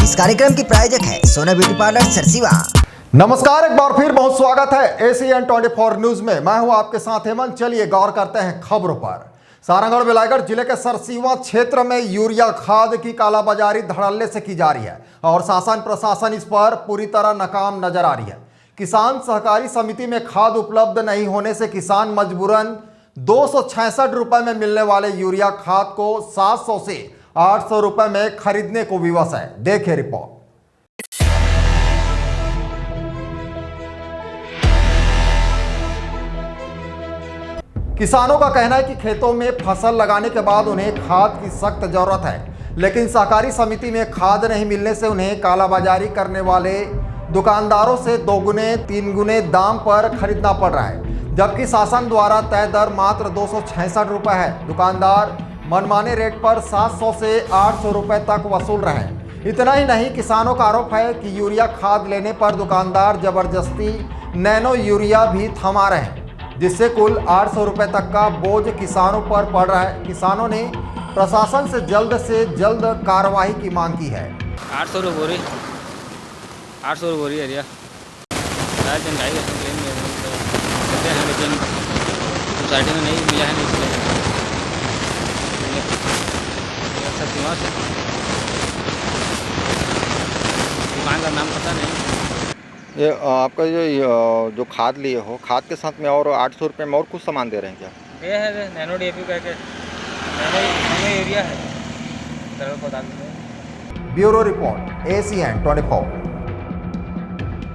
इस कार्यक्रम की प्रायोजक है सोना ब्यूटी पार्लर सरसीवा। नमस्कार, एक बार फिर बहुत स्वागत है ACN 24 न्यूज में। मैं हूं आपके साथ हेमंत। चलिए गौर करते हैं खबरों पर। सारंगढ़ बिलाईगढ़ जिले के सरसीवा क्षेत्र में यूरिया खाद की कालाबाजारी धड़ल्ले से की जा रही है और शासन प्रशासन इस पर पूरी तरह नाकाम नजर आ रही है। किसान सहकारी समिति में खाद उपलब्ध नहीं होने से किसान मजबूरन 266 रुपए में मिलने वाले यूरिया खाद को 700 से 800 रुपए में खरीदने को विवश है। देखिए रिपोर्ट। किसानों का कहना है कि खेतों में फसल लगाने के बाद उन्हें खाद की सख्त जरूरत है, लेकिन सहकारी समिति में खाद नहीं मिलने से उन्हें कालाबाजारी करने वाले दुकानदारों से 2 गुने 3 गुने दाम पर खरीदना पड़ रहा है, जबकि शासन द्वारा तय दर मात्र 266 रुपए है। दुकानदार मनमाने रेट पर 700 से 800 रुपए तक वसूल रहे हैं। इतना ही नहीं, किसानों का आरोप है कि यूरिया खाद लेने पर दुकानदार जबरदस्ती नैनो यूरिया भी थमा रहे हैं, जिससे कुल 800 रुपए तक का बोझ किसानों पर पड़ रहा है। किसानों ने प्रशासन से जल्द कार्रवाई की मांग की है। 800 रुपये बोरी, 800 रुपये बोरी एरिया लेकिन सोसाइटी में नहीं मिला है, इसलिए दुकान का नाम पता नहीं। ये आपका जो खाद लिए हो, खाद के साथ में और 800 रुपये में और कुछ सामान दे रहे हैं क्या? ये है नैनो DAP कह के नैनो यूरिया है, तरल पदार्थ। Bureau report ACN 24।